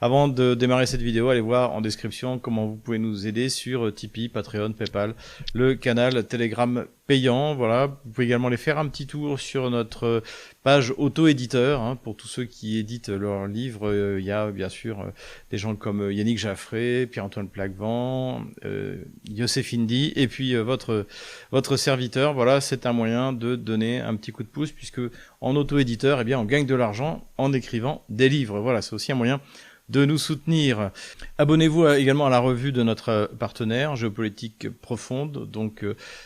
Avant de démarrer cette vidéo, allez voir en description comment vous pouvez nous aider sur Tipeee, Patreon, Paypal, le canal Telegram payant. Voilà, vous pouvez également aller faire un petit tour sur notre page auto-éditeur, hein, pour tous ceux qui éditent leurs livres. Il y a bien sûr des gens comme Yannick Jaffré, Pierre-Antoine Plaquevent, Youssef Indy, et puis votre serviteur. Voilà, c'est un moyen de donner un petit coup de pouce, puisque en auto-éditeur, eh bien, on gagne de l'argent en écrivant des livres. Voilà, c'est aussi un moyen de nous soutenir. Abonnez-vous également à la revue de notre partenaire Géopolitique Profonde. Donc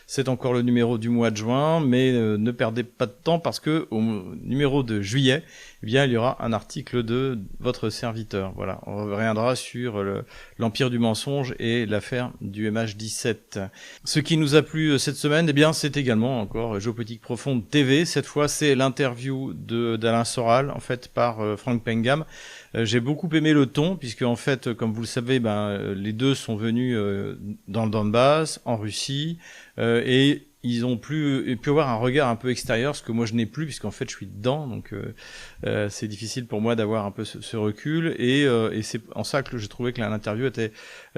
c'est encore le numéro du mois de juin, mais ne perdez pas de temps, parce que au numéro de juillet, eh bien, il y aura un article de votre serviteur. Voilà, on reviendra sur l'Empire du mensonge et l'affaire du MH17. Ce qui nous a plu cette semaine, eh bien, c'est également encore Géopolitique Profonde TV. Cette fois, c'est l'interview d'Alain Soral, en fait, par Frank Pengam. J'ai beaucoup aimé le ton, puisque en fait, comme vous le savez, les deux sont venus dans le Donbass, en Russie, et ils ont pu avoir un regard un peu extérieur, ce que moi je n'ai plus, puisqu'en fait je suis dedans, donc c'est difficile pour moi d'avoir un peu ce recul, et c'est en ça que j'ai trouvé que l'interview était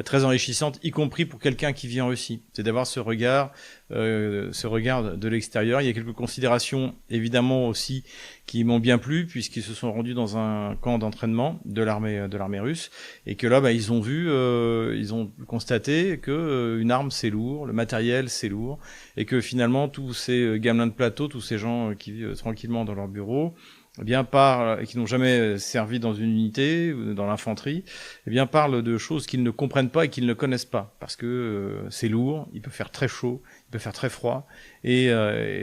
très enrichissante, y compris pour quelqu'un qui vit en Russie. C'est d'avoir ce regard de l'extérieur. Il y a quelques considérations évidemment aussi qui m'ont bien plu, puisqu'ils se sont rendus dans un camp d'entraînement de l'armée russe, et que là ils ont constaté que une arme c'est lourd, le matériel c'est lourd, et que finalement tous ces gamelins de plateau, tous ces gens qui vivent tranquillement dans leur bureau, eh bien et qui n'ont jamais servi dans une unité ou dans l'infanterie, eh bien parlent de choses qu'ils ne comprennent pas et qu'ils ne connaissent pas, parce que c'est lourd, il peut faire très chaud, il peut faire très froid, et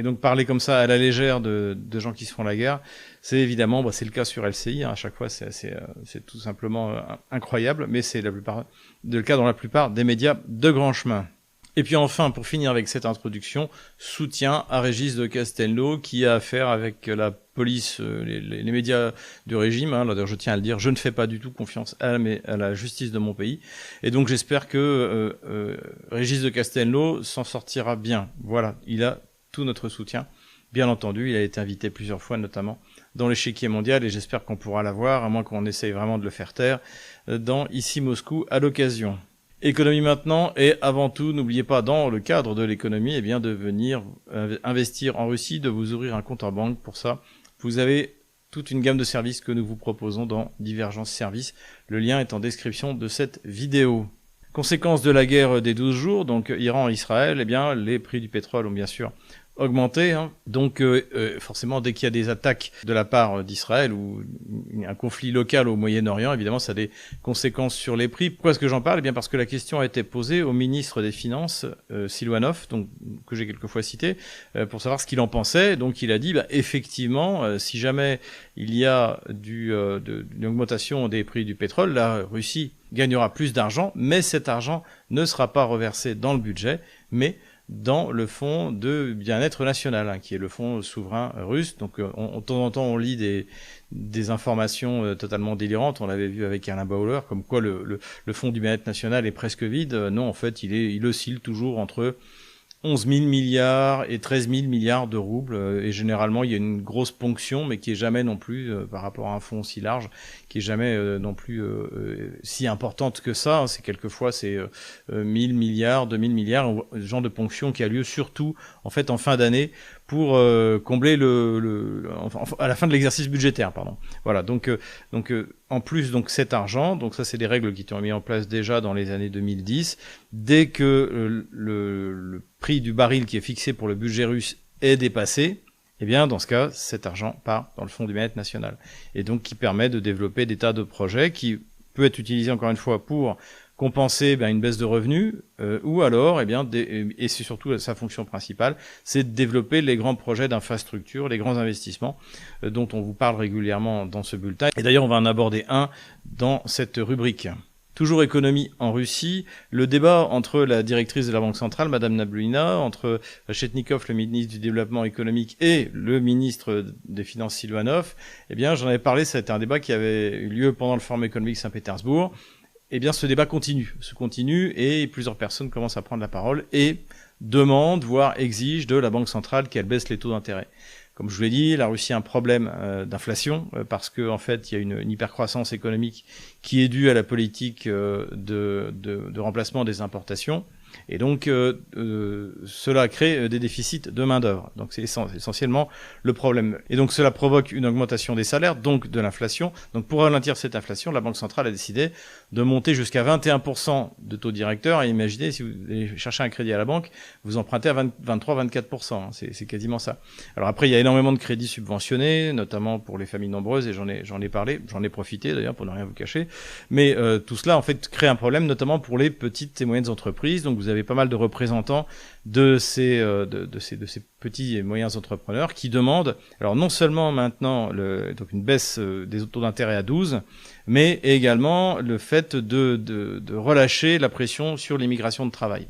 donc parler comme ça à la légère de gens qui se font la guerre, c'est évidemment, c'est le cas sur LCI, hein, à chaque fois c'est tout simplement incroyable, mais c'est le cas dans la plupart des médias de grand chemin. Et puis enfin, pour finir avec cette introduction, soutien à Régis de Castelnau, qui a affaire avec la police, les médias du régime. Hein. Là, je tiens à le dire, je ne fais pas du tout confiance à la justice de mon pays. Et donc j'espère que Régis de Castelnau s'en sortira bien. Voilà, il a tout notre soutien. Bien entendu, il a été invité plusieurs fois, notamment dans l'échiquier mondial, et j'espère qu'on pourra l'avoir, à moins qu'on essaye vraiment de le faire taire, dans Ici Moscou à l'occasion. Économie maintenant, et avant tout, n'oubliez pas, dans le cadre de l'économie, eh bien, de venir investir en Russie, de vous ouvrir un compte en banque. Pour ça, vous avez toute une gamme de services que nous vous proposons dans Divergence Services. Le lien est en description de cette vidéo. Conséquence de la guerre des 12 jours, donc Iran-Israël, eh bien, les prix du pétrole ont bien sûr augmenté, hein. Donc forcément, dès qu'il y a des attaques de la part d'Israël ou un conflit local au Moyen-Orient, évidemment ça a des conséquences sur les prix. Pourquoi est-ce que j'en parle? Eh bien parce que la question a été posée au ministre des Finances, Siluanov, donc que j'ai quelquefois cité, pour savoir ce qu'il en pensait. Donc il a dit, effectivement, si jamais il y a une augmentation des prix du pétrole, la Russie gagnera plus d'argent, mais cet argent ne sera pas reversé dans le budget, mais dans le fonds de bien-être national, hein, qui est le fonds souverain russe. Donc de temps en temps on lit des informations totalement délirantes. On l'avait vu avec Alain Bauer, comme quoi le fonds du bien-être national est presque vide. Non, en fait il oscille toujours entre 11 000 milliards et 13 000 milliards de roubles, et généralement il y a une grosse ponction, mais qui est jamais non plus, par rapport à un fonds si large, qui est jamais non plus si importante que ça. C'est quelquefois 1000 milliards, 2000 milliards, ce genre de ponction qui a lieu surtout en fait en fin d'année pour combler à la fin de l'exercice budgétaire, pardon. Voilà, donc en plus donc cet argent, donc ça c'est des règles qui ont été mises en place déjà dans les années 2010. Dès que le prix du baril qui est fixé pour le budget russe est dépassé, eh bien dans ce cas cet argent part dans le fonds du bien-être national, et donc qui permet de développer des tas de projets qui peut être utilisé encore une fois pour compenser une baisse de revenus, ou alors, et c'est surtout sa fonction principale, c'est de développer les grands projets d'infrastructure, les grands investissements dont on vous parle régulièrement dans ce bulletin. Et d'ailleurs, on va en aborder un dans cette rubrique. Toujours économie en Russie, le débat entre la directrice de la Banque centrale, Madame Nabiulina, entre Reshetnikov, le ministre du Développement économique, et le ministre des Finances, Siluanov, j'en avais parlé, c'était un débat qui avait eu lieu pendant le Forum économique Saint-Pétersbourg. Ce débat se continue, et plusieurs personnes commencent à prendre la parole et demandent, voire exigent de la Banque centrale qu'elle baisse les taux d'intérêt. Comme je vous l'ai dit, la Russie a un problème d'inflation parce que en fait, il y a une hypercroissance économique qui est due à la politique de remplacement des importations. Et donc, cela crée des déficits de main-d'œuvre. Donc, c'est essentiellement le problème. Et donc, cela provoque une augmentation des salaires, donc de l'inflation. Donc, pour ralentir cette inflation, la Banque centrale a décidé de monter jusqu'à 21% de taux directeur. Et imaginez, si vous allez chercher un crédit à la banque, vous empruntez à 23-24%. C'est quasiment ça. Alors après, il y a énormément de crédits subventionnés, notamment pour les familles nombreuses, et j'en ai parlé, j'en ai profité d'ailleurs pour ne rien vous cacher. Mais tout cela, en fait, crée un problème, notamment pour les petites et moyennes entreprises. Donc, vous avez pas mal de représentants de ces petits et moyens entrepreneurs qui demandent, alors non seulement maintenant donc une baisse des taux d'intérêt à 12, mais également le fait de relâcher la pression sur l'immigration de travail.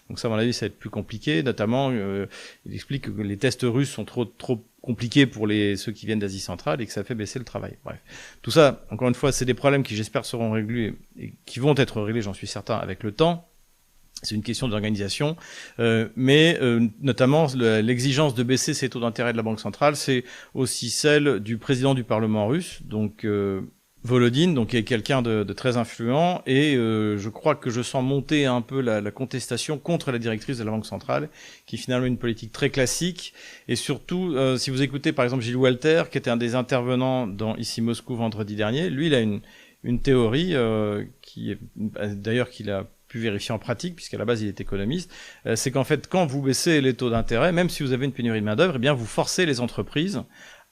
Donc ça, à mon avis, ça va être plus compliqué. Notamment, il explique que les tests russes sont trop compliqués pour ceux qui viennent d'Asie centrale et que ça fait baisser le travail. Bref, tout ça, encore une fois, c'est des problèmes qui, j'espère, seront réglés et qui vont être réglés, j'en suis certain, avec le temps. C'est une question d'organisation, mais notamment l'exigence de baisser ces taux d'intérêt de la Banque centrale, c'est aussi celle du président du Parlement russe, donc Volodine, donc qui est quelqu'un de très influent, et je crois que je sens monter un peu la contestation contre la directrice de la Banque centrale, qui est finalement une politique très classique, et surtout, si vous écoutez par exemple Gilles Walter, qui était un des intervenants dans Ici Moscou vendredi dernier, lui il a une théorie qui est d'ailleurs qu'il a pu vérifier en pratique, puisqu'à la base il est économiste, c'est qu'en fait, quand vous baissez les taux d'intérêt, même si vous avez une pénurie de main-d'œuvre, eh bien vous forcez les entreprises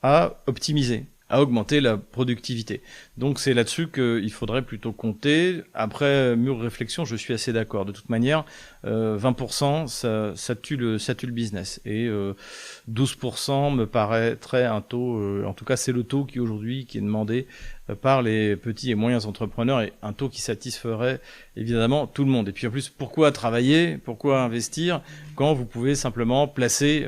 à optimiser, à augmenter la productivité. Donc c'est là-dessus qu'il faudrait plutôt compter. Après mûre réflexion, je suis assez d'accord. De toute manière, 20%, ça tue le business. Et 12% me paraîtrait un taux, en tout cas c'est le taux qui aujourd'hui qui est demandé par les petits et moyens entrepreneurs, et un taux qui satisferait évidemment tout le monde. Et puis en plus, pourquoi travailler, pourquoi investir quand vous pouvez simplement placer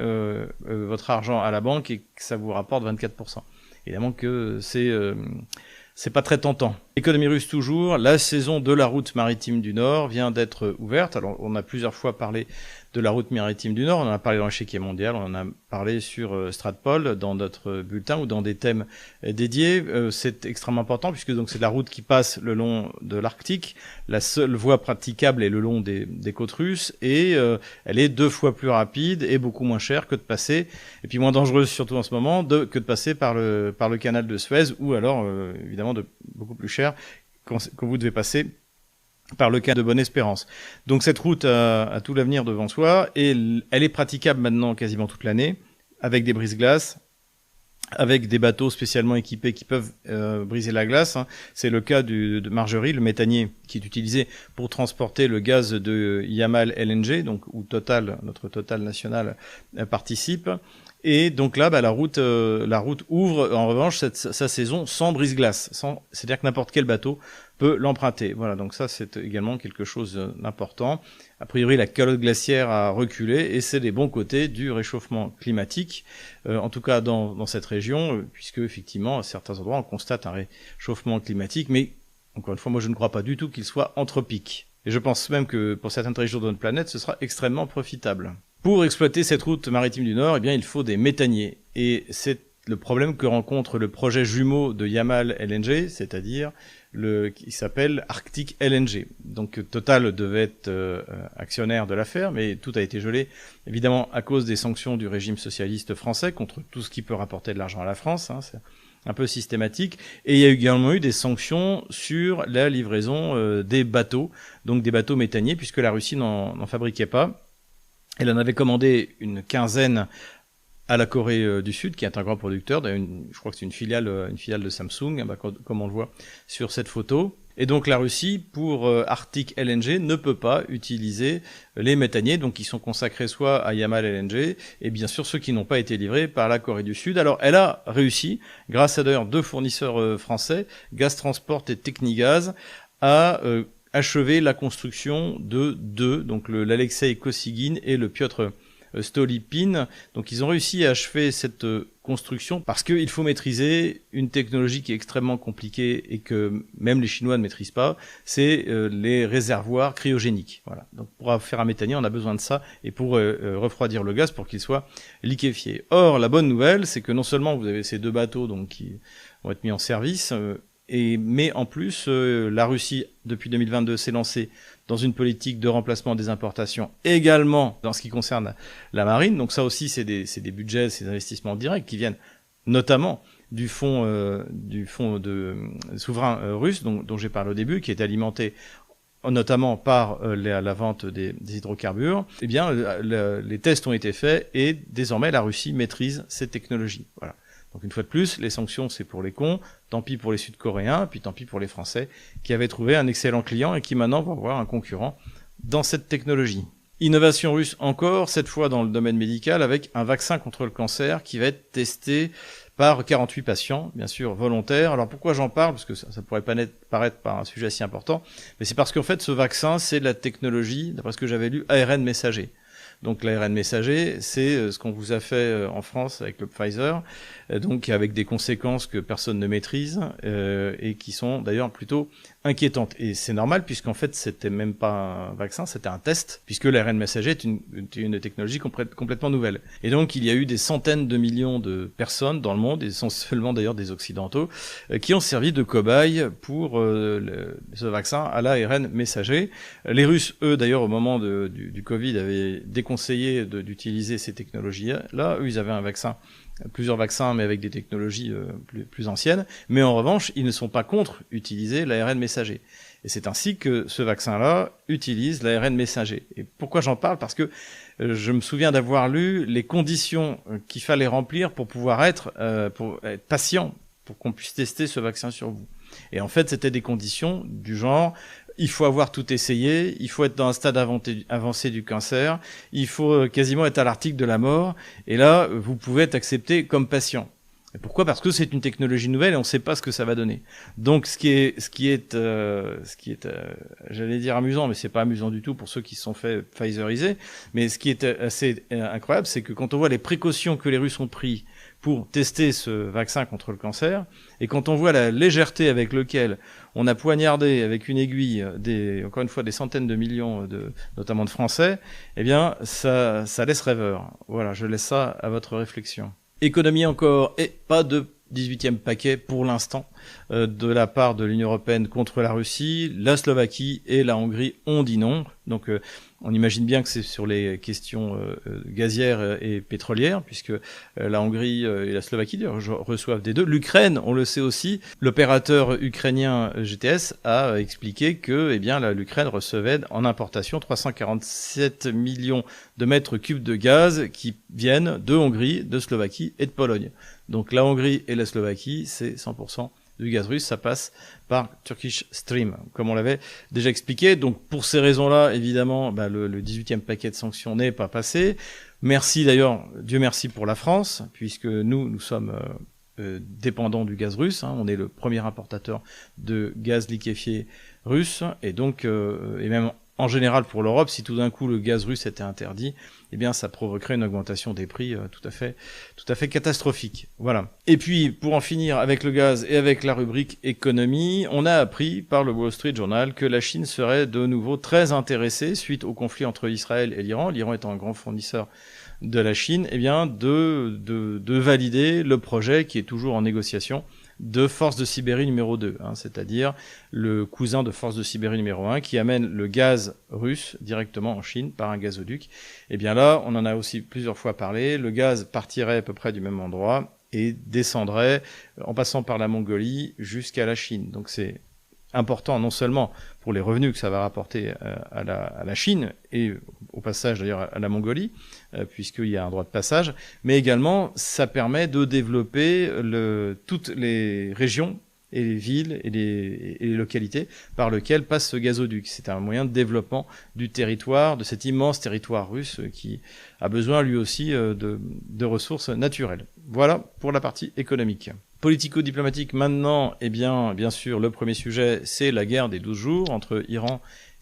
votre argent à la banque et que ça vous rapporte 24%. Évidemment que c'est pas très tentant. Économie russe toujours, la saison de la route maritime du Nord vient d'être ouverte. Alors on a plusieurs fois parlé de la route maritime du Nord, on en a parlé dans l'échiquier mondial, on en a parlé sur Stratpol dans notre bulletin ou dans des thèmes dédiés. C'est extrêmement important puisque donc c'est la route qui passe le long de l'Arctique. La seule voie praticable est le long des côtes russes et elle est 2 fois plus rapide et beaucoup moins chère que de passer, et puis moins dangereuse surtout en ce moment, que de passer par le canal de Suez, ou alors évidemment beaucoup plus cher quand vous devez passer par le cas de Bonne-Espérance. Donc cette route a tout l'avenir devant soi, et elle est praticable maintenant quasiment toute l'année, avec des brise-glaces, avec des bateaux spécialement équipés qui peuvent briser la glace. Hein. C'est le cas de Margerie, le méthanier qui est utilisé pour transporter le gaz de Yamal LNG, donc où notre Total national participe. Et donc là, la route ouvre en revanche sa saison sans brise-glace. C'est-à-dire que n'importe quel bateau peut l'emprunter. Voilà, donc ça c'est également quelque chose d'important. A priori, la calotte glaciaire a reculé et c'est les bons côtés du réchauffement climatique, en tout cas dans cette région, puisque effectivement à certains endroits on constate un réchauffement climatique, mais encore une fois, moi je ne crois pas du tout qu'il soit anthropique. Et je pense même que pour certaines régions de notre planète, ce sera extrêmement profitable. Pour exploiter cette route maritime du Nord, eh bien, il faut des méthaniers. Et c'est le problème que rencontre le projet jumeau de Yamal LNG, c'est-à-dire qui s'appelle Arctic LNG. Donc Total devait être actionnaire de l'affaire, mais tout a été gelé, évidemment à cause des sanctions du régime socialiste français contre tout ce qui peut rapporter de l'argent à la France. Hein, c'est un peu systématique. Et il y a également eu des sanctions sur la livraison des bateaux, donc des bateaux méthaniers, puisque la Russie n'en fabriquait pas. Elle en avait commandé une quinzaine à la Corée du Sud, qui est un grand producteur. D'ailleurs, je crois que c'est une filiale de Samsung, comme on le voit sur cette photo. Et donc la Russie, pour Arctic LNG, ne peut pas utiliser les méthaniers, donc qui sont consacrés soit à Yamal LNG, et bien sûr ceux qui n'ont pas été livrés par la Corée du Sud. Alors elle a réussi, grâce à d'ailleurs 2 fournisseurs français, Gaztransport et Technigaz, à achever la construction de 2, donc l'Alexei Kosygin et le Piotr Stolypine. Donc ils ont réussi à achever cette construction parce qu'il faut maîtriser une technologie qui est extrêmement compliquée et que même les Chinois ne maîtrisent pas, c'est les réservoirs cryogéniques. Voilà. Donc pour faire un méthanier, on a besoin de ça et pour refroidir le gaz pour qu'il soit liquéfié. Or, la bonne nouvelle, c'est que non seulement vous avez ces deux bateaux donc, qui vont être mis en service, mais en plus, la Russie, depuis 2022, s'est lancée dans une politique de remplacement des importations, également dans ce qui concerne la marine. Donc ça aussi, c'est des budgets, c'est des investissements directs qui viennent notamment du fonds souverain russe dont j'ai parlé au début, qui est alimenté notamment par la vente des hydrocarbures. Eh bien, les tests ont été faits et désormais la Russie maîtrise cette technologie. Voilà. Donc une fois de plus, les sanctions, c'est pour les cons, tant pis pour les Sud-Coréens, puis tant pis pour les Français, qui avaient trouvé un excellent client et qui maintenant vont avoir un concurrent dans cette technologie. Innovation russe encore, cette fois dans le domaine médical, avec un vaccin contre le cancer qui va être testé par 48 patients, bien sûr volontaires. Alors pourquoi j'en parle? Parce que ça pourrait paraître par un sujet si important, mais c'est parce qu'en fait ce vaccin, c'est de la technologie, d'après ce que j'avais lu, ARN messager. Donc l'ARN messager, c'est ce qu'on vous a fait en France avec le Pfizer, donc avec des conséquences que personne ne maîtrise et qui sont d'ailleurs plutôt inquiétantes. Et c'est normal puisqu'en fait c'était même pas un vaccin, c'était un test, puisque l'ARN messager est une technologie complètement nouvelle. Et donc il y a eu des centaines de millions de personnes dans le monde, et essentiellement d'ailleurs des occidentaux, qui ont servi de cobayes pour ce vaccin à l'ARN messager. Les Russes, eux d'ailleurs au moment du Covid, avaient déconseillé d'utiliser ces technologies-là. Eux, ils avaient plusieurs vaccins, mais avec des technologies plus anciennes. Mais en revanche, ils ne sont pas contre utiliser l'ARN messager. Et c'est ainsi que ce vaccin-là utilise l'ARN messager. Et pourquoi j'en parle? Parce que je me souviens d'avoir lu les conditions qu'il fallait remplir pour pouvoir être patient, pour qu'on puisse tester ce vaccin sur vous. Et en fait, c'était des conditions du genre... Il faut avoir tout essayé, il faut être dans un stade avancé du cancer, il faut quasiment être à l'article de la mort, et là, vous pouvez être accepté comme patient. Et pourquoi? Parce que c'est une technologie nouvelle et on ne sait pas ce que ça va donner. Donc, ce qui est, j'allais dire amusant, mais c'est pas amusant du tout pour ceux qui se sont fait Pfizeriser, mais ce qui est assez incroyable, c'est que quand on voit les précautions que les Russes ont prises pour tester ce vaccin contre le cancer, et quand on voit la légèreté avec laquelle on a poignardé avec une aiguille encore une fois des centaines de millions notamment de Français, eh bien ça laisse rêveur. Voilà, je laisse ça à votre réflexion. Économie encore, et pas de 18e paquet pour l'instant de la part de l'Union européenne contre la Russie. La Slovaquie et la Hongrie ont dit non. Donc on imagine bien que c'est sur les questions gazières et pétrolières, puisque la Hongrie et la Slovaquie reçoivent des deux. L'Ukraine, on le sait aussi, l'opérateur ukrainien GTS a expliqué que l'Ukraine recevait en importation 347 millions de mètres cubes de gaz qui viennent de Hongrie, de Slovaquie et de Pologne. Donc la Hongrie et la Slovaquie, c'est 100% du gaz russe, ça passe par Turkish Stream, comme on l'avait déjà expliqué. Donc pour ces raisons-là, évidemment, le 18e paquet de sanctions n'est pas passé. Merci d'ailleurs, Dieu merci pour la France, puisque nous sommes dépendants du gaz russe. On est le premier importateur de gaz liquéfié russe, et donc, et même en général pour l'Europe, si tout d'un coup le gaz russe était interdit, eh bien ça provoquerait une augmentation des prix tout à fait catastrophique. Voilà. Et puis pour en finir avec le gaz et avec la rubrique économie, on a appris par le Wall Street Journal que la Chine serait de nouveau très intéressée suite au conflit entre Israël et l'Iran étant un grand fournisseur de la Chine, eh bien de valider le projet qui est toujours en négociation de Force de Sibérie numéro 2, c'est-à-dire le cousin de Force de Sibérie numéro 1 qui amène le gaz russe directement en Chine par un gazoduc. Et bien là, on en a aussi plusieurs fois parlé, le gaz partirait à peu près du même endroit et descendrait en passant par la Mongolie jusqu'à la Chine. Donc c'est important non seulement pour les revenus que ça va rapporter à la Chine et au passage d'ailleurs à la Mongolie, puisqu'il y a un droit de passage, mais également ça permet de développer toutes les régions et les villes et les localités par lesquelles passe ce gazoduc. C'est un moyen de développement du territoire, de cet immense territoire russe qui a besoin lui aussi de ressources naturelles. Voilà pour la partie économique. Politico-diplomatique maintenant, bien sûr, le premier sujet, c'est la guerre des 12 jours entre Iran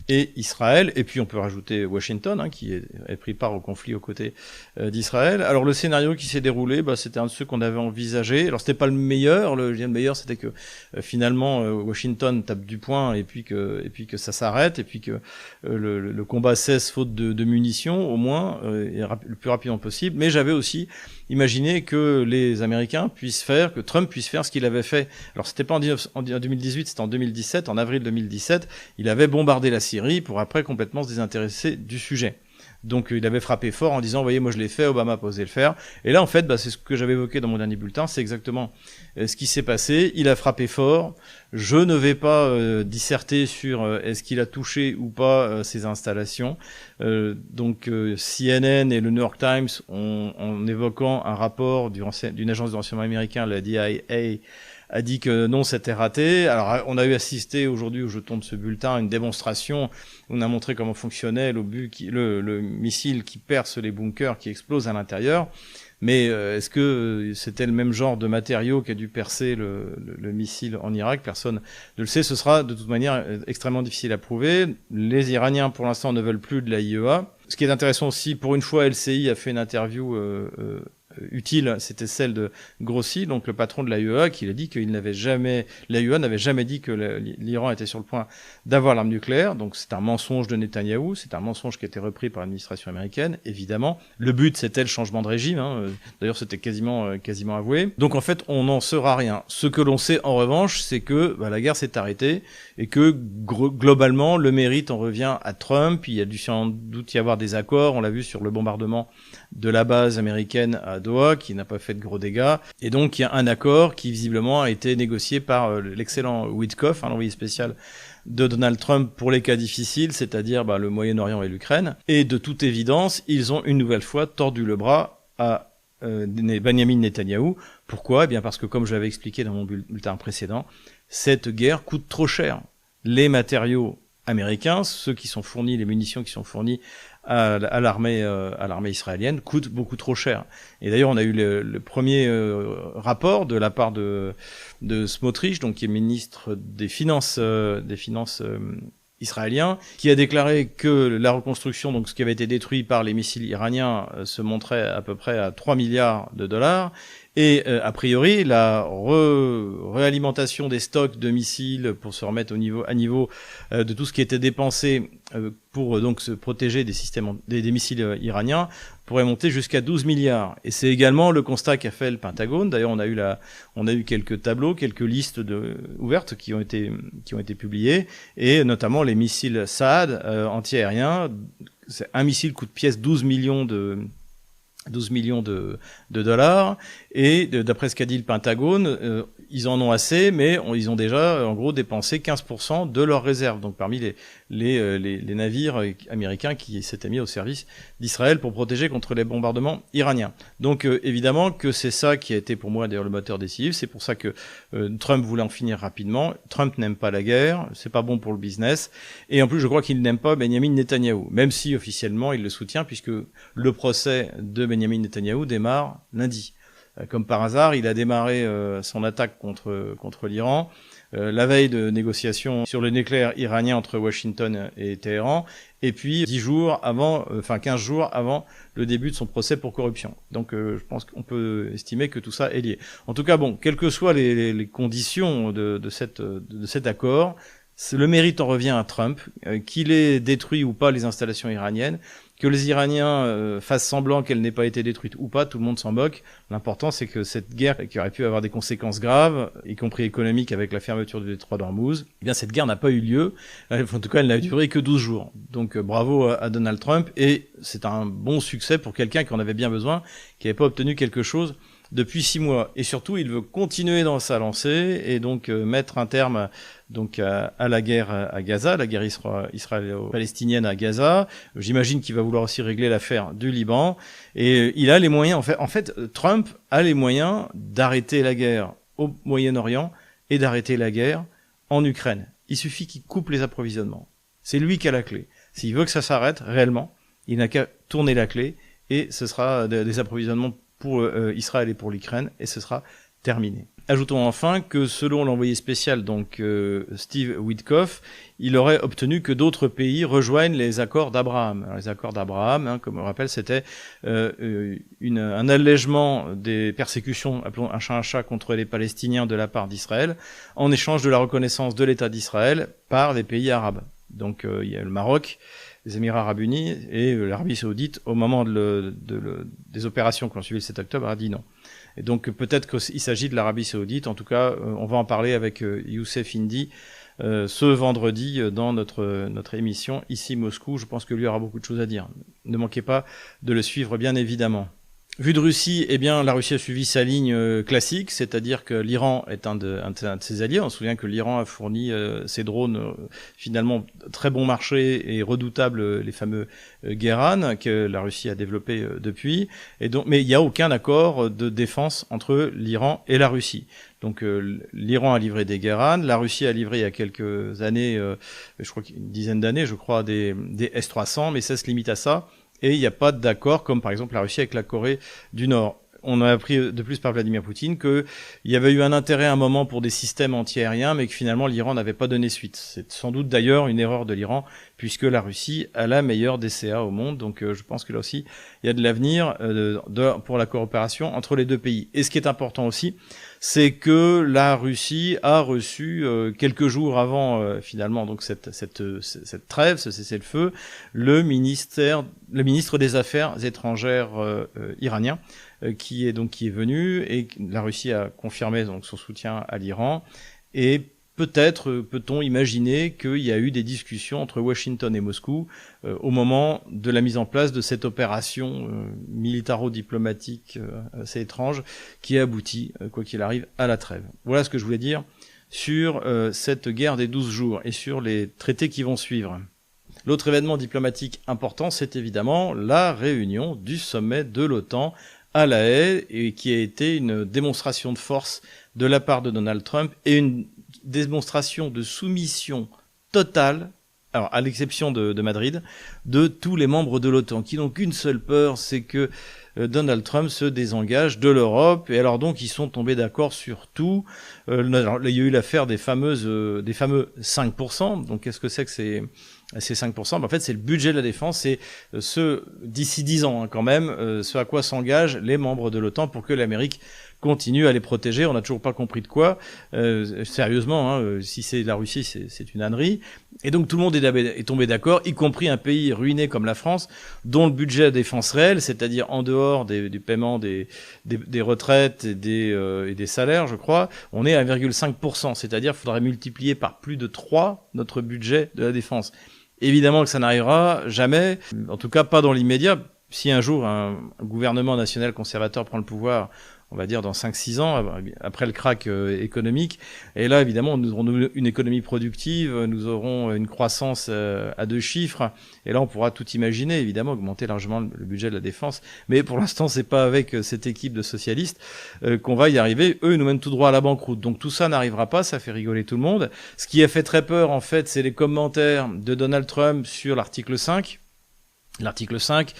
et Israël, et puis on peut rajouter Washington, hein, qui a pris part au conflit aux côtés d'Israël. Alors le scénario qui s'est déroulé, c'était un de ceux qu'on avait envisagé. Alors c'était pas le meilleur, le meilleur c'était que finalement Washington tape du poing et puis que ça s'arrête, et puis que le combat cesse faute de munitions au moins, et le plus rapidement possible. Mais j'avais aussi imaginé que les Américains que Trump puisse faire ce qu'il avait fait. Alors c'était pas en 2018, c'était en 2017, en avril 2017, il avait bombardé la Syrie pour après complètement se désintéresser du sujet. Donc il avait frappé fort en disant, voyez, moi je l'ai fait, Obama a osé le faire. Et là en fait, c'est ce que j'avais évoqué dans mon dernier bulletin, c'est exactement ce qui s'est passé. Il a frappé fort. Je ne vais pas disserter sur est-ce qu'il a touché ou pas ces installations. Donc CNN et le New York Times, en évoquant un rapport d'une agence de renseignement américain, la DIA, a dit que non, c'était raté. Alors, on a eu assisté aujourd'hui, où je tourne ce bulletin, à une démonstration où on a montré comment fonctionnait le missile qui perce les bunkers, qui explose à l'intérieur. Mais est-ce que c'était le même genre de matériau qui a dû percer le missile en Irak? Personne ne le sait. Ce sera de toute manière extrêmement difficile à prouver. Les Iraniens, pour l'instant, ne veulent plus de l'AIEA. Ce qui est intéressant aussi, pour une fois, LCI a fait une interview utile, c'était celle de Grossi, donc le patron de l'AIEA, qui a dit l'AIEA n'avait jamais dit que l'Iran était sur le point d'avoir l'arme nucléaire. Donc c'est un mensonge de Netanyahou, c'est un mensonge qui a été repris par l'administration américaine, évidemment. Le but, c'était le changement de régime, hein. D'ailleurs c'était quasiment avoué. Donc en fait, on n'en saura rien. Ce que l'on sait en revanche, c'est que la guerre s'est arrêtée et que globalement, le mérite en revient à Trump. Il y a dû sans doute y avoir des accords, on l'a vu sur le bombardement de la base américaine à Doha, qui n'a pas fait de gros dégâts. Et donc, il y a un accord qui, visiblement, a été négocié par l'excellent Witkoff, l'envoyé spécial de Donald Trump pour les cas difficiles, c'est-à-dire le Moyen-Orient et l'Ukraine. Et de toute évidence, ils ont une nouvelle fois tordu le bras à Benyamin Netanyahou. Pourquoi ? Eh bien parce que, comme je l'avais expliqué dans mon bulletin précédent, cette guerre coûte trop cher. Les matériaux américains, ceux qui sont fournis, les munitions qui sont fournies à l'armée israélienne, coûtent beaucoup trop cher. Et d'ailleurs, on a eu le premier rapport de la part de Smotrich, donc qui est ministre des Finances israélien, qui a déclaré que la reconstruction, donc ce qui avait été détruit par les missiles iraniens, se montrait à peu près à 3 milliards de dollars. Et a priori, la réalimentation des stocks de missiles pour se remettre à niveau de tout ce qui était dépensé pour donc se protéger des missiles iraniens pourrait monter jusqu'à 12 milliards. Et c'est également le constat qu'a fait le Pentagone. D'ailleurs, on a eu quelques tableaux, quelques listes ouvertes qui ont été publiées, et notamment les missiles Saad anti-aériens. Un missile coûte pièce 12 millions de dollars, et d'après ce qu'a dit le Pentagone, ils en ont assez, mais ils ont déjà en gros dépensé 15% de leurs réserves, donc parmi les navires américains qui s'étaient mis au service d'Israël pour protéger contre les bombardements iraniens. Donc évidemment que c'est ça qui a été pour moi d'ailleurs le moteur décisif, c'est pour ça que Trump voulait en finir rapidement. Trump n'aime pas la guerre, c'est pas bon pour le business, et en plus je crois qu'il n'aime pas Benyamin Netanyahou, même si officiellement il le soutient, puisque le procès de Benyamin Netanyahou démarre lundi. Comme par hasard, il a démarré son attaque contre l'Iran la veille de négociations sur le nucléaire iranien entre Washington et Téhéran, et puis 15 jours avant le début de son procès pour corruption. Donc je pense qu'on peut estimer que tout ça est lié. En tout cas, quelles que soient les conditions de cet accord, le mérite en revient à Trump, qu'il ait détruit ou pas les installations iraniennes, que les Iraniens fassent semblant qu'elle n'ait pas été détruite ou pas, tout le monde s'en moque. L'important, c'est que cette guerre, qui aurait pu avoir des conséquences graves, y compris économiques avec la fermeture du détroit d'Ormuz, eh bien cette guerre n'a pas eu lieu. En tout cas, elle n'a duré que 12 jours. Donc bravo à Donald Trump, et c'est un bon succès pour quelqu'un qui en avait bien besoin, qui n'avait pas obtenu quelque chose depuis 6 mois. Et surtout, il veut continuer dans sa lancée et donc mettre un terme à la guerre à Gaza, la guerre israélo-palestinienne à Gaza. J'imagine qu'il va vouloir aussi régler l'affaire du Liban. Et il a les moyens, en fait, Trump a les moyens d'arrêter la guerre au Moyen-Orient et d'arrêter la guerre en Ukraine. Il suffit qu'il coupe les approvisionnements. C'est lui qui a la clé. S'il veut que ça s'arrête réellement, il n'a qu'à tourner la clé, et ce sera des approvisionnements pour Israël et pour l'Ukraine, et ce sera terminé. Ajoutons enfin que selon l'envoyé spécial, donc Steve Witkoff, il aurait obtenu que d'autres pays rejoignent les accords d'Abraham. Alors, les accords d'Abraham, hein, comme on le rappelle, c'était un allègement des persécutions, appelons un chat, contre les Palestiniens de la part d'Israël, en échange de la reconnaissance de l'État d'Israël par les pays arabes. Donc il y a le Maroc, les Émirats arabes unis et l'Arabie saoudite, au moment des opérations qui ont suivi le 7 octobre, a dit non. Et donc peut-être qu'il s'agit de l'Arabie saoudite. En tout cas, on va en parler avec Youssef Indy ce vendredi dans notre émission ici Moscou. Je pense que lui aura beaucoup de choses à dire. Ne manquez pas de le suivre, bien évidemment. Vu de Russie, eh bien, la Russie a suivi sa ligne classique, c'est-à-dire que l'Iran est un de ses alliés. On se souvient que l'Iran a fourni ses drones, finalement, très bon marché et redoutables, les fameux Guéran, que la Russie a développé depuis. Et donc, mais il n'y a aucun accord de défense entre l'Iran et la Russie. Donc l'Iran a livré des Guéran, la Russie a livré il y a quelques années, je crois une dizaine d'années, je crois, des S-300, mais ça se limite à ça. Et il n'y a pas d'accord, comme par exemple la Russie avec la Corée du Nord. On a appris de plus par Vladimir Poutine qu'il y avait eu un intérêt à un moment pour des systèmes anti-aériens, mais que finalement l'Iran n'avait pas donné suite. C'est sans doute d'ailleurs une erreur de l'Iran, puisque la Russie a la meilleure DCA au monde. Donc je pense que là aussi, il y a de l'avenir pour la coopération entre les deux pays. Et ce qui est important aussi, c'est que la Russie a reçu quelques jours avant finalement donc cette trêve, ce cessez-le-feu, le ministre des Affaires étrangères iranien qui est venu, et la Russie a confirmé donc son soutien à l'Iran. Et peut-être peut-on imaginer qu'il y a eu des discussions entre Washington et Moscou au moment de la mise en place de cette opération militaro-diplomatique assez étrange qui a abouti, quoi qu'il arrive, à la trêve. Voilà ce que je voulais dire sur cette guerre des 12 jours et sur les traités qui vont suivre. L'autre événement diplomatique important, c'est évidemment la réunion du sommet de l'OTAN à La Haye, et qui a été une démonstration de force de la part de Donald Trump et une démonstration de soumission totale, alors à l'exception de Madrid, de tous les membres de l'OTAN, qui n'ont qu'une seule peur, c'est que Donald Trump se désengage de l'Europe, et alors donc ils sont tombés d'accord sur tout. Alors, il y a eu l'affaire des fameux 5%. Donc qu'est-ce que c'est que ces 5%? En fait, c'est le budget de la défense, c'est d'ici 10 ans quand même, ce à quoi s'engagent les membres de l'OTAN pour que l'Amérique continue à les protéger. On n'a toujours pas compris de quoi. Sérieusement, si c'est la Russie, c'est une ânerie. Et donc tout le monde est tombé d'accord, y compris un pays ruiné comme la France, dont le budget de défense réel, c'est-à-dire en dehors du paiement des retraites et des salaires, je crois, on est à 1,5%. C'est-à-dire qu'il faudrait multiplier par plus de 3 notre budget de la défense. Évidemment que ça n'arrivera jamais, en tout cas pas dans l'immédiat. Si un jour un gouvernement national conservateur prend le pouvoir, on va dire dans 5-6 ans, après le krach économique, et là évidemment nous aurons une économie productive, nous aurons une croissance à 2 chiffres, et là on pourra tout imaginer, évidemment augmenter largement le budget de la défense, mais pour l'instant c'est pas avec cette équipe de socialistes qu'on va y arriver. Eux ils nous mènent tout droit à la banqueroute, donc tout ça n'arrivera pas, ça fait rigoler tout le monde. Ce qui a fait très peur en fait, c'est les commentaires de Donald Trump sur l'article 5. L'article 5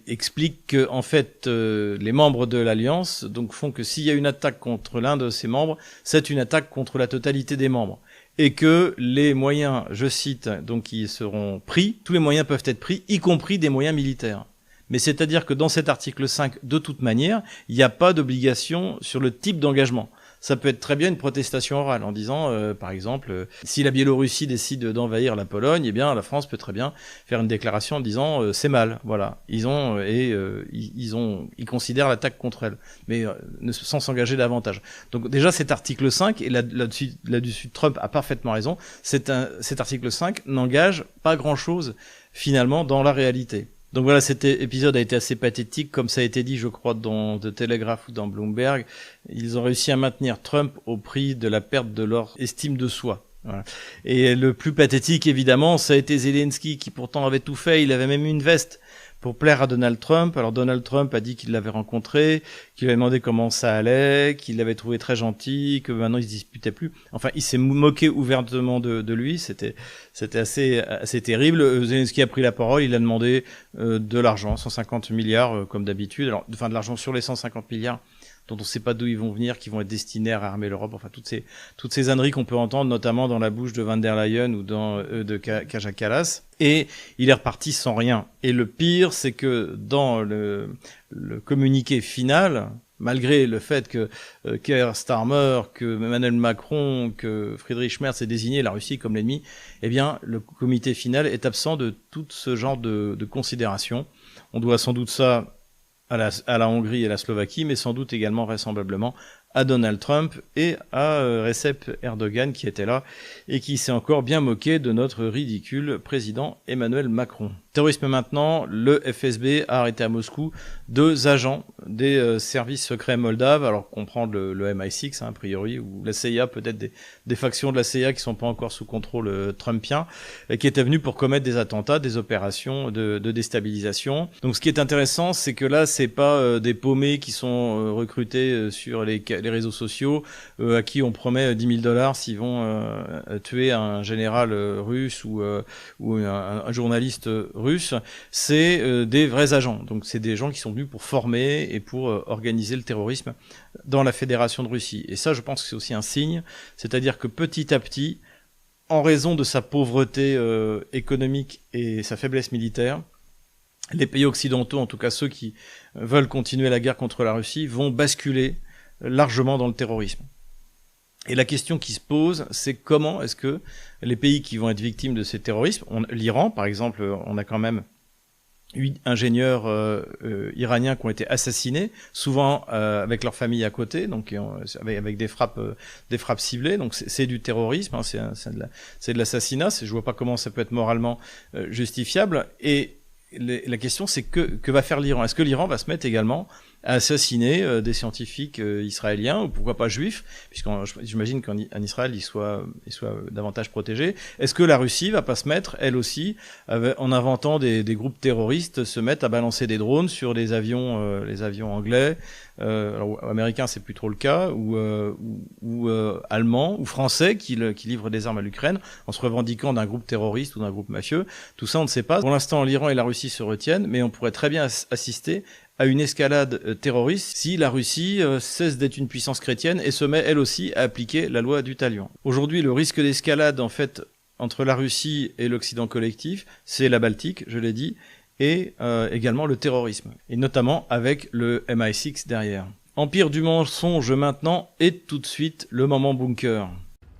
explique que en fait les membres de l'Alliance donc font que s'il y a une attaque contre l'un de ses membres, c'est une attaque contre la totalité des membres, et que les moyens, je cite, donc qui seront pris, tous les moyens peuvent être pris, y compris des moyens militaires. Mais c'est-à-dire que dans cet article 5, de toute manière, il n'y a pas d'obligation sur le type d'engagement. Ça peut être très bien une protestation orale en disant, par exemple, si la Biélorussie décide d'envahir la Pologne, eh bien la France peut très bien faire une déclaration en disant c'est mal, voilà. Ils considèrent l'attaque contre elle, mais sans s'engager davantage. Donc déjà cet article 5, et là-dessus Trump a parfaitement raison, cet article 5 n'engage pas grand-chose finalement dans la réalité. Donc voilà, cet épisode a été assez pathétique, comme ça a été dit, je crois, dans The Telegraph ou dans Bloomberg. Ils ont réussi à maintenir Trump au prix de la perte de leur estime de soi. Voilà. Et le plus pathétique, évidemment, ça a été Zelensky, qui pourtant avait tout fait. Il avait même une veste pour plaire à Donald Trump. Alors Donald Trump a dit qu'il l'avait rencontré, qu'il avait demandé comment ça allait, qu'il l'avait trouvé très gentil, que maintenant il se disputait plus. Enfin, il s'est moqué ouvertement de lui. C'était assez terrible. Zelensky a pris la parole. Il a demandé de l'argent, 150 milliards comme d'habitude. Alors, enfin de l'argent sur les 150 milliards. dont on ne sait pas d'où ils vont venir, qui vont être destinés à armer l'Europe. Enfin, toutes ces âneries qu'on peut entendre, notamment dans la bouche de Van der Leyen ou de Kaja Kallas. Et il est reparti sans rien. Et le pire, c'est que dans le communiqué final, malgré le fait que Keir Starmer, que Emmanuel Macron, que Friedrich Merz aient désigné la Russie comme l'ennemi, eh bien, le comité final est absent de tout ce genre de considérations. On doit sans doute ça à la Hongrie et à la Slovaquie, mais sans doute également vraisemblablement à Donald Trump et à Recep Erdogan qui était là et qui s'est encore bien moqué de notre ridicule président Emmanuel Macron. Terrorisme maintenant, le FSB a arrêté à Moscou 2 agents des services secrets moldaves, alors qu'on prend le MI6 a priori, ou la CIA, peut-être des factions de la CIA qui sont pas encore sous contrôle trumpien, qui étaient venus pour commettre des attentats, des opérations de déstabilisation. Donc ce qui est intéressant, c'est que là, c'est pas des paumés qui sont recrutés sur les réseaux sociaux, à qui on promet $10 000 s'ils vont tuer un général russe ou un journaliste russe. C'est des vrais agents. Donc c'est des gens qui sont venus pour former et pour organiser le terrorisme dans la Fédération de Russie. Et ça, je pense que c'est aussi un signe, c'est-à-dire que petit à petit, en raison de sa pauvreté économique et sa faiblesse militaire, les pays occidentaux, en tout cas ceux qui veulent continuer la guerre contre la Russie, vont basculer largement dans le terrorisme. Et la question qui se pose, c'est comment est-ce que les pays qui vont être victimes de ces terrorismes, l'Iran par exemple, on a quand même 8 ingénieurs iraniens qui ont été assassinés, souvent avec leur famille à côté, donc avec des frappes ciblées. Donc c'est du terrorisme, hein, c'est de l'assassinat. Je vois pas comment ça peut être moralement justifiable. Et la question, c'est que va faire l'Iran? Est-ce que l'Iran va se mettre également à assassiner des scientifiques israéliens, ou pourquoi pas juifs, j'imagine qu'en Israël ils soient davantage protégés. Est-ce que la Russie va pas se mettre, elle aussi, en inventant des groupes terroristes, se mettre à balancer des drones sur les avions anglais, alors, américains c'est plus trop le cas, ou allemands ou français qui livrent des armes à l'Ukraine en se revendiquant d'un groupe terroriste ou d'un groupe mafieux? Tout ça on ne sait pas. Pour l'instant l'Iran et la Russie se retiennent, mais on pourrait très bien assister à une escalade terroriste si la Russie cesse d'être une puissance chrétienne et se met elle aussi à appliquer la loi du talion. Aujourd'hui, le risque d'escalade en fait entre la Russie et l'Occident collectif, c'est la Baltique, je l'ai dit, et également le terrorisme, et notamment avec le MI6 derrière. Empire du mensonge maintenant, et tout de suite le moment bunker.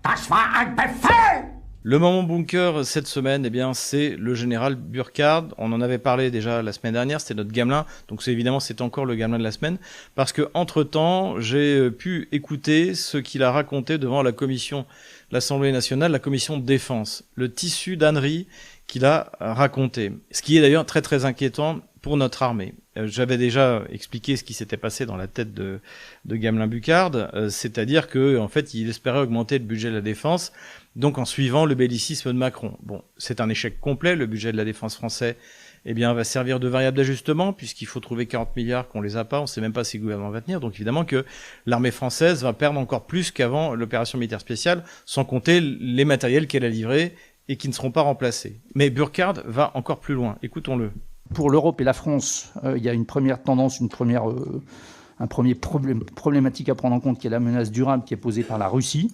Das war ein Befehl! Le moment bunker cette semaine, eh bien, c'est le général Burkhard. On en avait parlé déjà la semaine dernière, c'était notre gamelin. Donc c'est encore le gamelin de la semaine. Parce que entre-temps, j'ai pu écouter ce qu'il a raconté devant la commission, l'Assemblée nationale, la commission de défense. Le tissu d'ânerie qu'il a raconté. Ce qui est d'ailleurs très très inquiétant pour notre armée. J'avais déjà expliqué ce qui s'était passé dans la tête de Gamelin Burkhard, c'est-à-dire que en fait, il espérait augmenter le budget de la défense, donc en suivant le bellicisme de Macron. Bon, c'est un échec complet. Le budget de la défense français, eh bien, va servir de variable d'ajustement puisqu'il faut trouver 40 milliards qu'on les a pas. On sait même pas si le gouvernement va tenir. Donc évidemment que l'armée française va perdre encore plus qu'avant l'opération militaire spéciale, sans compter les matériels qu'elle a livrés et qui ne seront pas remplacés. Mais Burkhard va encore plus loin. Écoutons-le. Pour l'Europe et la France, il y a une première tendance, un premier problématique à prendre en compte, qui est la menace durable qui est posée par la Russie.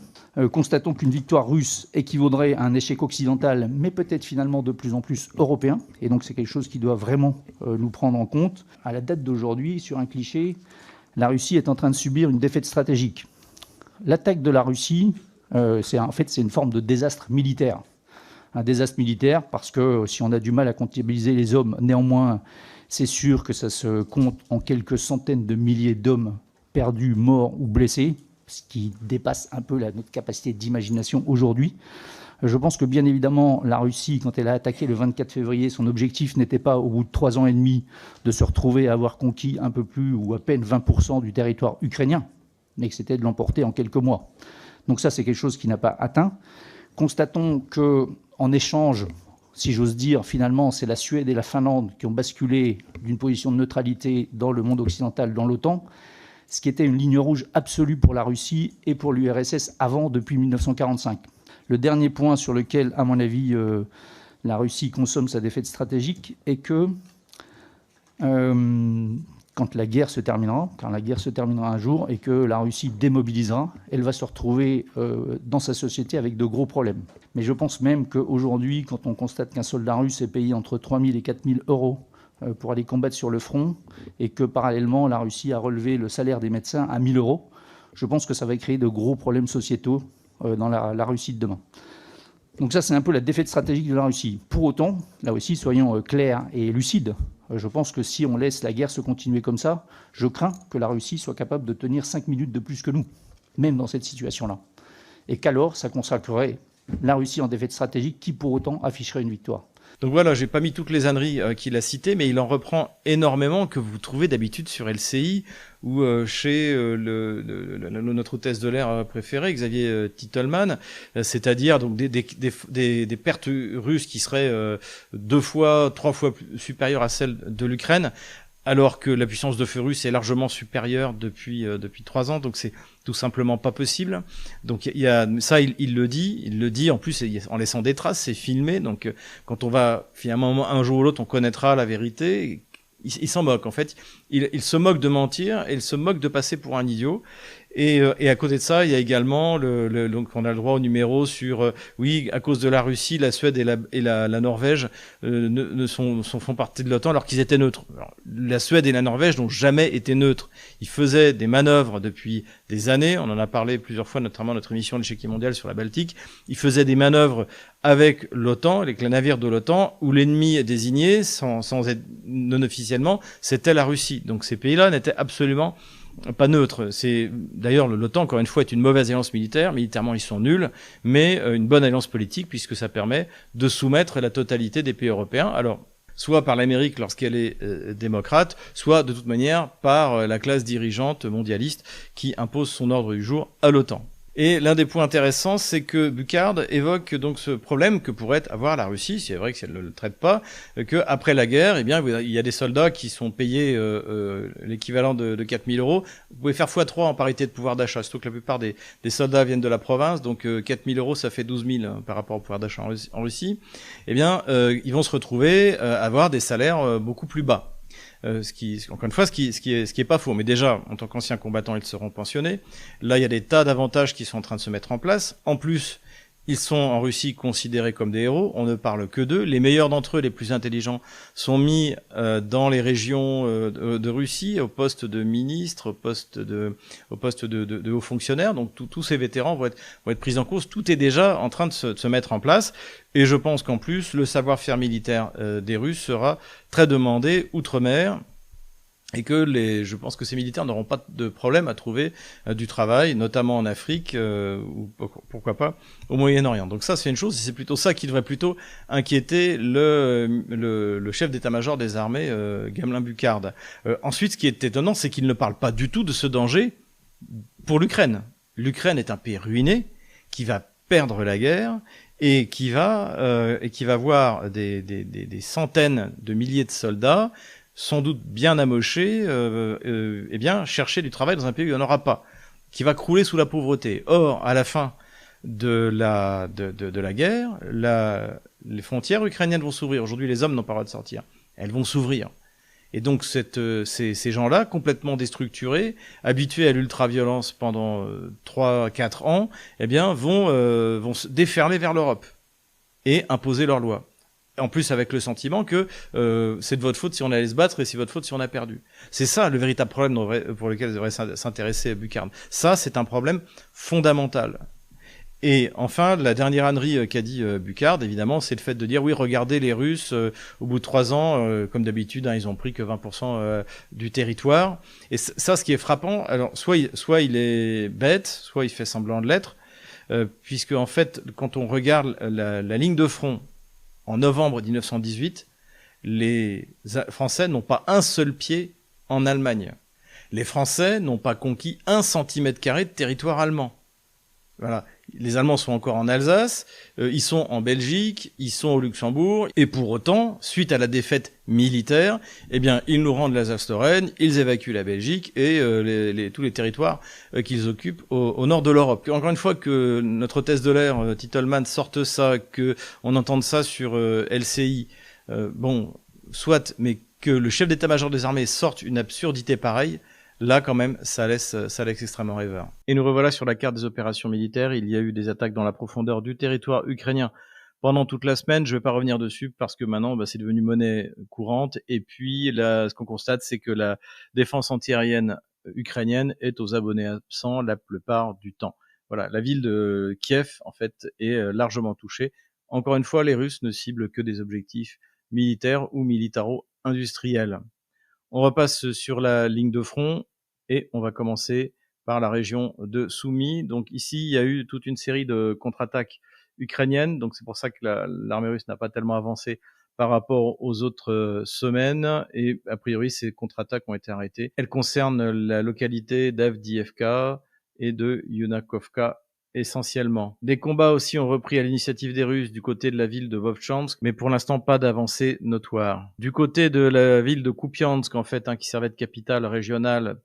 Constatons qu'une victoire russe équivaudrait à un échec occidental, mais peut-être finalement de plus en plus européen. Et donc c'est quelque chose qui doit vraiment nous prendre en compte. À la date d'aujourd'hui, sur un cliché, la Russie est en train de subir une défaite stratégique. L'attaque de la Russie, c'est une forme de désastre militaire. Un désastre militaire parce que si on a du mal à comptabiliser les hommes, néanmoins, c'est sûr que ça se compte en quelques centaines de milliers d'hommes perdus, morts ou blessés, ce qui dépasse un peu notre capacité d'imagination aujourd'hui. Je pense que bien évidemment, la Russie, quand elle a attaqué le 24 février, son objectif n'était pas, au bout de 3 ans et demi, de se retrouver à avoir conquis un peu plus ou à peine 20% du territoire ukrainien, mais que c'était de l'emporter en quelques mois. Donc ça, c'est quelque chose qui n'a pas atteint. Constatons que, en échange, si j'ose dire, finalement, c'est la Suède et la Finlande qui ont basculé d'une position de neutralité dans le monde occidental, dans l'OTAN, ce qui était une ligne rouge absolue pour la Russie et pour l'URSS depuis 1945. Le dernier point sur lequel, à mon avis, la Russie consomme sa défaite stratégique est que quand la guerre se terminera, car la guerre se terminera un jour et que la Russie démobilisera, elle va se retrouver dans sa société avec de gros problèmes. Mais je pense même qu'aujourd'hui, quand on constate qu'un soldat russe est payé entre 3 000 et 4 000 euros pour aller combattre sur le front, et que parallèlement la Russie a relevé le salaire des médecins à 1 000 euros, je pense que ça va créer de gros problèmes sociétaux dans la Russie de demain. Donc ça, c'est un peu la défaite stratégique de la Russie. Pour autant, là aussi, soyons clairs et lucides. Je pense que si on laisse la guerre se continuer comme ça, je crains que la Russie soit capable de tenir 5 minutes de plus que nous, même dans cette situation-là. Et qu'alors, ça consacrerait la Russie en défaite stratégique qui, pour autant, afficherait une victoire. Donc voilà, j'ai pas mis toutes les âneries qu'il a citées, mais il en reprend énormément que vous trouvez d'habitude sur LCI ou chez notre hôtesse de l'air préférée, Xavier Titelman, c'est-à-dire donc des pertes russes qui seraient 2 fois, 3 fois supérieures à celles de l'Ukraine, alors que la puissance de feu russe est largement supérieure depuis 3 ans, donc c'est tout simplement pas possible. Donc il y a ça, il le dit en plus en laissant des traces, c'est filmé, donc quand on va finalement un jour ou l'autre on connaîtra la vérité. Il s'en moque en fait, il se moque de mentir et il se moque de passer pour un idiot. Et à côté de ça, il y a également donc on a le droit au numéro sur oui, à cause de la Russie, la Suède et la Norvège font partie de l'OTAN alors qu'ils étaient neutres. Alors, la Suède et la Norvège n'ont jamais été neutres. Ils faisaient des manœuvres depuis des années. On en a parlé plusieurs fois, notamment notre émission de l'échiquier mondial sur la Baltique. Ils faisaient des manœuvres avec l'OTAN, avec les navires de l'OTAN, où l'ennemi désigné, sans être non officiellement, c'était la Russie. Donc ces pays-là n'étaient absolument pas neutre. C'est d'ailleurs l'OTAN, encore une fois, est une mauvaise alliance militaire. Militairement, ils sont nuls, mais une bonne alliance politique puisque ça permet de soumettre la totalité des pays européens. Alors, soit par l'Amérique lorsqu'elle est démocrate, soit de toute manière par la classe dirigeante mondialiste qui impose son ordre du jour à l'OTAN. Et l'un des points intéressants, c'est que Burckhardt évoque donc ce problème que pourrait avoir la Russie, c'est vrai que si elle ne le traite pas, que après la guerre, eh bien, il y a des soldats qui sont payés l'équivalent de 4 000 euros. Vous pouvez faire x3 en parité de pouvoir d'achat, surtout que la plupart des soldats viennent de la province, donc 4 000 euros, ça fait 12 000 par rapport au pouvoir d'achat en Russie. Eh bien, ils vont se retrouver à avoir des salaires beaucoup plus bas. Encore une fois, ce qui est pas faux. Mais déjà, en tant qu'anciens combattants, ils seront pensionnés. Là, il y a des tas d'avantages qui sont en train de se mettre en place. En plus, ils sont en Russie considérés comme des héros. On ne parle que d'eux. Les meilleurs d'entre eux, les plus intelligents, sont mis dans les régions de Russie, au poste de ministre, au poste de hauts fonctionnaires. Donc tous ces vétérans vont être pris en cause. Tout est déjà en train de se mettre en place. Et je pense qu'en plus, le savoir-faire militaire des Russes sera très demandé outre-mer. Et que je pense que ces militaires n'auront pas de problème à trouver du travail, notamment en Afrique, ou pourquoi pas au Moyen-Orient. Donc ça, c'est une chose, et c'est plutôt ça qui devrait plutôt inquiéter le chef d'état-major des armées, Gamelin Burckhardt. Ensuite, ce qui est étonnant, c'est qu'il ne parle pas du tout de ce danger pour l'Ukraine. L'Ukraine est un pays ruiné, qui va perdre la guerre, et qui va voir des centaines de milliers de soldats sans doute bien amoché, eh bien, chercher du travail dans un pays où il n'y en aura pas, qui va crouler sous la pauvreté. Or, à la fin de la guerre, les frontières ukrainiennes vont s'ouvrir. Aujourd'hui, les hommes n'ont pas le droit de sortir. Elles vont s'ouvrir. Et donc, ces gens-là, complètement déstructurés, habitués à l'ultra-violence pendant 3-4 ans, eh bien, vont se déferler vers l'Europe et imposer leurs lois. En plus, avec le sentiment que c'est de votre faute si on allait se battre et c'est votre faute si on a perdu. C'est ça le véritable problème pour lequel devrait s'intéresser Burckhardt. Ça, c'est un problème fondamental. Et enfin, la dernière ânerie qu'a dit Burckhardt, évidemment, c'est le fait de dire oui, regardez les Russes, au bout de 3 ans, comme d'habitude, ils ont pris que 20% du territoire. Et ça, ce qui est frappant, alors soit il est bête, soit il fait semblant de l'être, puisque en fait, quand on regarde la ligne de front en novembre 1918, les Français n'ont pas un seul pied en Allemagne. Les Français n'ont pas conquis 1 cm² de territoire allemand. Voilà. Les Allemands sont encore en Alsace, ils sont en Belgique, ils sont au Luxembourg, et pour autant, suite à la défaite militaire, eh bien, ils nous rendent l'Alsace-Lorraine, ils évacuent la Belgique et tous les territoires qu'ils occupent au nord de l'Europe. Encore une fois que notre hôtesse de l'air, Titelman, sorte ça, que on entende ça sur LCI, bon, soit, mais que le chef d'état-major des armées sorte une absurdité pareille, là quand même, ça laisse extrêmement rêveur. Et nous revoilà sur la carte des opérations militaires. Il y a eu des attaques dans la profondeur du territoire ukrainien pendant toute la semaine. Je ne vais pas revenir dessus parce que maintenant, c'est devenu monnaie courante. Et puis, là, ce qu'on constate, c'est que la défense antiaérienne ukrainienne est aux abonnés absents la plupart du temps. Voilà, la ville de Kiev, en fait, est largement touchée. Encore une fois, les Russes ne ciblent que des objectifs militaires ou militaro-industriels. On repasse sur la ligne de front et on va commencer par la région de Soumy. Donc ici, il y a eu toute une série de contre-attaques ukrainiennes. Donc c'est pour ça que l'armée russe n'a pas tellement avancé par rapport aux autres semaines. Et a priori, ces contre-attaques ont été arrêtées. Elles concernent la localité d'Avdiivka et de Yunakovka essentiellement. Des combats aussi ont repris à l'initiative des Russes du côté de la ville de Vovchansk, mais pour l'instant pas d'avancée notoire. Du côté de la ville de Kupiansk, en fait, qui servait de capitale régionale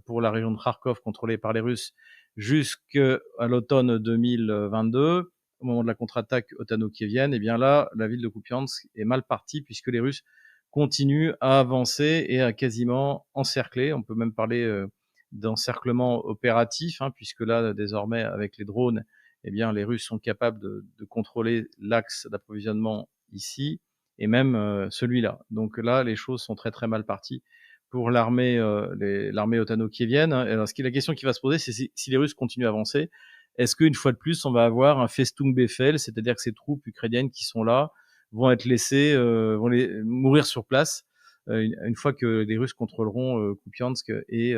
pour la région de Kharkov contrôlée par les Russes jusqu'à l'automne 2022, au moment de la contre-attaque ottano-kievienne, et bien là, la ville de Kupiansk est mal partie puisque les Russes continuent à avancer et à quasiment encercler. On peut même parler d'encerclement opératif, puisque là, désormais, avec les drones, eh bien, les Russes sont capables de contrôler l'axe d'approvisionnement ici, et même celui-là. Donc là, les choses sont très très mal parties pour l'armée ottano-kievienne. Alors, la question qui va se poser, c'est si les Russes continuent à avancer, est-ce qu'une fois de plus, on va avoir un Festung-Befehl, c'est-à-dire que ces troupes ukrainiennes qui sont là vont être laissées, vont mourir sur place une fois que les Russes contrôleront Kupiansk et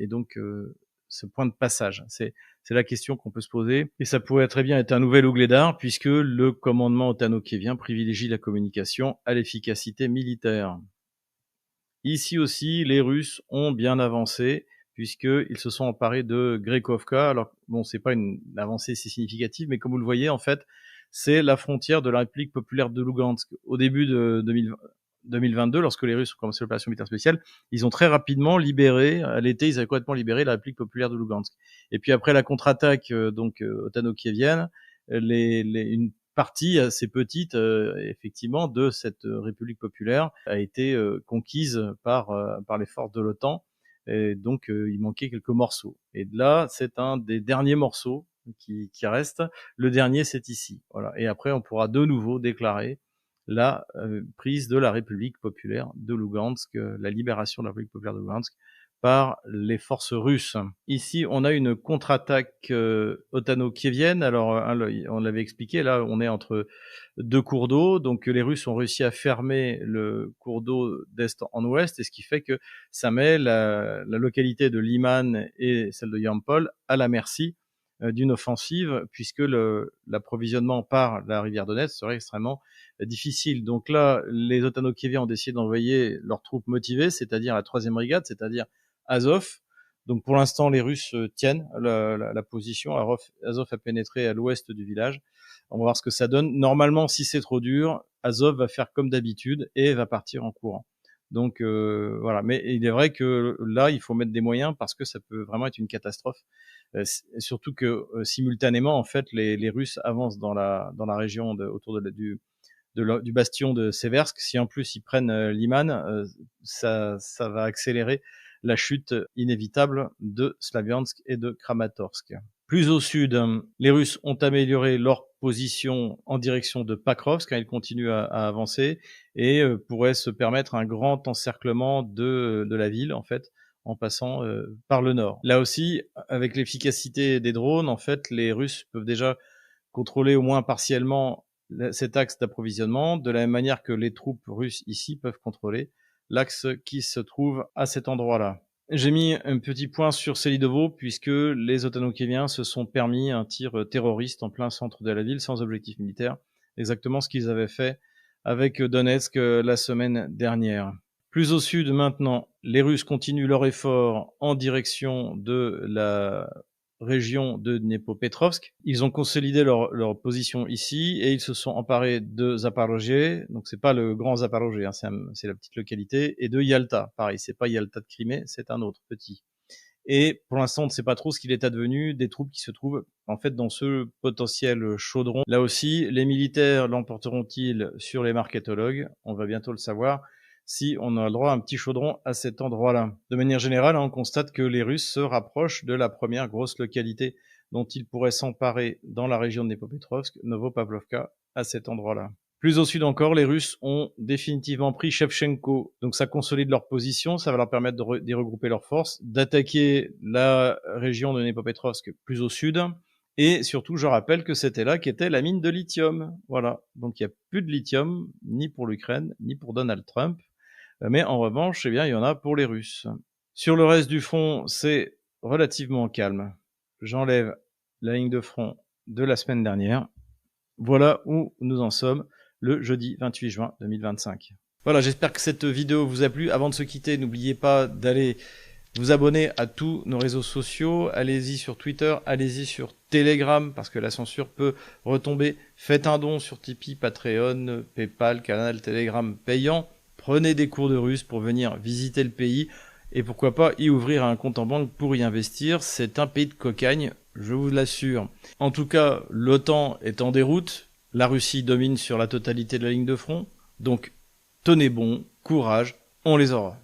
donc ce point de passage. C'est la question qu'on peut se poser. Et ça pourrait très bien être un nouvel Ougledar, puisque le commandement ottano-kievien privilégie la communication à l'efficacité militaire. Ici aussi, les Russes ont bien avancé, puisqu'ils se sont emparés de Grekovka. Alors, bon, c'est pas une avancée si significative, mais comme vous le voyez, en fait, c'est la frontière de la République populaire de Lugansk. Au début de 2022, lorsque les Russes ont commencé l'opération militaire spéciale, ils ont très rapidement libéré, à l'été, ils avaient complètement libéré la République populaire de Lugansk. Et puis après la contre-attaque ottano-kievienne, une partie assez petite, effectivement, de cette République populaire a été conquise par les forces de l'OTAN. Et donc, il manquait quelques morceaux. Et là, c'est un des derniers morceaux qui reste. Le dernier, c'est ici. Voilà. Et après, on pourra de nouveau déclarer la prise de la République populaire de Lugansk, la libération de la République populaire de Lugansk par les forces russes. Ici, on a une contre-attaque ottano-kievienne. Alors, on l'avait expliqué, là, on est entre deux cours d'eau. Donc, les Russes ont réussi à fermer le cours d'eau d'est en ouest, et ce qui fait que ça met la localité de Liman et celle de Yampol à la merci d'une offensive, puisque l'approvisionnement par la rivière Donetsk serait extrêmement difficile. Donc là, les ottano-kieviens ont décidé d'envoyer leurs troupes motivées, c'est-à-dire la 3e brigade, c'est-à-dire Azov. Donc pour l'instant, les Russes tiennent la position. Azov a pénétré à l'ouest du village. On va voir ce que ça donne. Normalement, si c'est trop dur, Azov va faire comme d'habitude et va partir en courant. Donc voilà. Mais il est vrai que là, il faut mettre des moyens parce que ça peut vraiment être une catastrophe. Surtout que simultanément, en fait, les Russes avancent dans la région autour du bastion de Seversk. Si en plus ils prennent Liman, ça va accélérer la chute inévitable de Slaviansk et de Kramatorsk. Plus au sud, les Russes ont amélioré leur position en direction de Pakrovsk, ils continuent à avancer et pourraient se permettre un grand encerclement de la ville, en fait, en passant par le nord. Là aussi, avec l'efficacité des drones, en fait, les Russes peuvent déjà contrôler au moins partiellement cet axe d'approvisionnement, de la même manière que les troupes russes ici peuvent contrôler l'axe qui se trouve à cet endroit-là. J'ai mis un petit point sur Selidovo, puisque les ottano-kieviens se sont permis un tir terroriste en plein centre de la ville, sans objectif militaire, exactement ce qu'ils avaient fait avec Donetsk la semaine dernière. Plus au sud maintenant, les Russes continuent leur effort en direction de la région de Dnepropetrovsk. Ils ont consolidé leur position ici et ils se sont emparés de Zaporozhye, donc c'est pas le grand Zaporozhye, c'est la petite localité, et de Yalta. Pareil, c'est pas Yalta de Crimée, c'est un autre petit. Et pour l'instant, on ne sait pas trop ce qu'il est advenu des troupes qui se trouvent en fait dans ce potentiel chaudron. Là aussi, les militaires l'emporteront-ils sur les marketologues? On va bientôt le savoir. si on a le droit à un petit chaudron à cet endroit-là. De manière générale, on constate que les Russes se rapprochent de la première grosse localité dont ils pourraient s'emparer dans la région de Dnipropetrovsk, Novopavlovka, à cet endroit-là. Plus au sud encore, les Russes ont définitivement pris Shevchenko, donc ça consolide leur position, ça va leur permettre de regrouper leurs forces, d'attaquer la région de Dnipropetrovsk plus au sud, et surtout, je rappelle que c'était là qu'était la mine de lithium. Voilà, donc il n'y a plus de lithium, ni pour l'Ukraine, ni pour Donald Trump, mais en revanche, eh bien, il y en a pour les Russes. Sur le reste du front, c'est relativement calme. J'enlève la ligne de front de la semaine dernière. Voilà où nous en sommes le jeudi 28 juin 2025. Voilà, j'espère que cette vidéo vous a plu. Avant de se quitter, n'oubliez pas d'aller vous abonner à tous nos réseaux sociaux. Allez-y sur Twitter, allez-y sur Telegram, parce que la censure peut retomber. Faites un don sur Tipeee, Patreon, Paypal, canal Telegram payant. Prenez des cours de russe pour venir visiter le pays. Et pourquoi pas y ouvrir un compte en banque pour y investir. C'est un pays de cocagne, je vous l'assure. En tout cas, l'OTAN est en déroute. La Russie domine sur la totalité de la ligne de front. Donc, tenez bon, courage, on les aura.